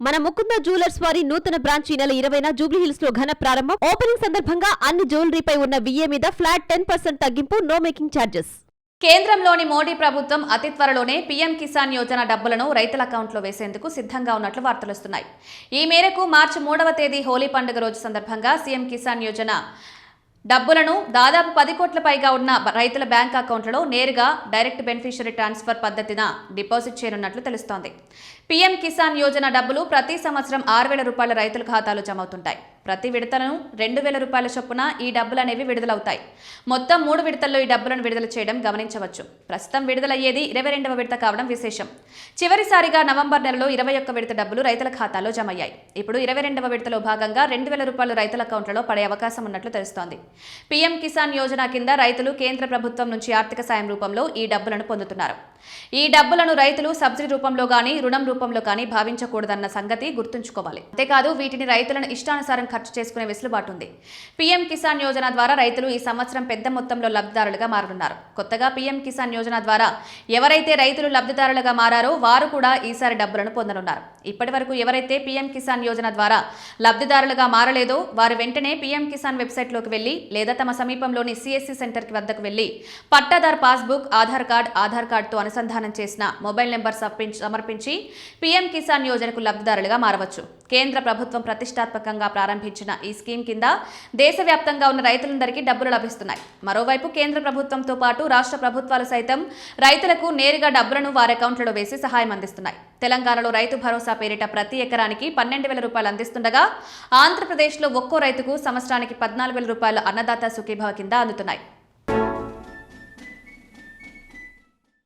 మన ముకుంద జ్యువెలర్స్ వారి నూతన బ్రాంచ్ ఈ నెల 20న జూబ్లీహిల్స్ లో ఘన ప్రారంభం. ఓపెనింగ్ సందర్భంగా అన్ని జ్యువెలరీపై ఉన్న విఏ మీద ఫ్లాట్ 10% తగ్గింపు, నో మేకింగ్ ఛార్జెస్. కేంద్రంలోని మోడీ ప్రభుత్వం అతి త్వరలోనే పీఎం కిసాన్ యోజన డబ్బులను రైతుల అకౌంట్లో వేసేందుకు సిద్ధంగా ఉన్నట్లు వార్తలొస్తున్నాయి. ఈ మేరకు మార్చి 3వ తేదీ హోలీ పండుగ రోజు సందర్భంగా సీఎం కిసాన్ యోజన డబ్బులను దాదాపు 10 కోట్ల పైగా ఉన్న రైతుల బ్యాంక్ అకౌంట్లలో నేరుగా డైరెక్ట్ బెనిఫిషియరీ ట్రాన్స్ఫర్ పద్ధతిన డిపాజిట్ చేయనున్నట్లు తెలుస్తోంది. పీఎం కిసాన్ యోజన డబ్బులు ప్రతి సంవత్సరం 6,000 రూపాయల రైతుల ఖాతాలో జమవుతుంటాయి. ప్రతి విడతలను 2,000 రూపాయల చొప్పున ఈ డబ్బులనేవి విడుదలవుతాయి. మొత్తం 3 విడతల్లో ఈ డబ్బులను విడుదల చేయడం గమనించవచ్చు. ప్రస్తుతం విడుదలయ్యేది 22వ విడత కావడం విశేషం. చివరిసారిగా నవంబర్ నెలలో 21 విడత డబ్బులు రైతుల ఖాతాలో జమయ్యాయి. ఇప్పుడు 22వ విడతలో భాగంగా 2,000 రూపాయలు రైతుల అకౌంట్లలో పడే అవకాశం ఉన్నట్లు తెలుస్తోంది. పీఎం కిసాన్ యోజన కింద రైతులు కేంద్ర ప్రభుత్వం నుంచి ఆర్థిక సాయం రూపంలో ఈ డబ్బులను పొందుతున్నారు. ఈ డబ్బులను రైతులు సబ్సిడీ రూపంలో గానీ రుణం రూపంలో కానీ భావించకూడదన్న సంగతి గుర్తుంచుకోవాలి. అంతేకాదు వీటిని రైతులను ఇష్టానుసారం ఖర్చు చేసుకునే వెసులుబాటు ఉంది. పీఎం కిసాన్ యోజన ద్వారా రైతులు ఈ సంవత్సరం పెద్ద మొత్తంలో లబ్ధిదారులుగా మారనున్నారు. కొత్తగా పీఎం కిసాన్ యోజన ద్వారా ఎవరైతే రైతులు లబ్ధిదారులుగా మారారో వారు కూడా ఈసారి డబ్బులను పొందనున్నారు. ఇప్పటి వరకు ఎవరైతే పీఎం కిసాన్ యోజన ద్వారా లబ్ధిదారులుగా మారలేదో వారు వెంటనే పీఎం కిసాన్ వెబ్సైట్లోకి వెళ్లి లేదా తమ సమీపంలోని సిఎస్సి సెంటర్ కి వద్దకు వెళ్లి పట్టాదార్ పాస్బుక్, ఆధార్ కార్డుతో అనుసంధానం చేసిన మొబైల్ నెంబర్ సమర్పించి పీఎం కిసాన్ యోజనకు లబ్ధిదారులుగా మారవచ్చు. కేంద్ర ప్రభుత్వం ప్రతిష్టాత్మకంగా ప్రారంభించిన ఈ స్కీమ్ కింద దేశవ్యాప్తంగా ఉన్న రైతులందరికీ డబ్బులు లభిస్తున్నాయి. మరోవైపు కేంద్ర ప్రభుత్వంతో పాటు రాష్ట్ర ప్రభుత్వాలు సైతం రైతులకు నేరుగా డబ్బులను వారి అకౌంట్లలో వేసి సహాయం అందిస్తున్నాయి. తెలంగాణలో రైతు భరోసా పేరిట ప్రతి ఎకరానికి 12,000 రూపాయలు అందిస్తుండగా ఆంధ్రప్రదేశ్లో ఒక్కో రైతుకు సంవత్సరానికి 14,000 రూపాయలు అన్నదాత సుఖీభవ కింద అందుతున్నాయి.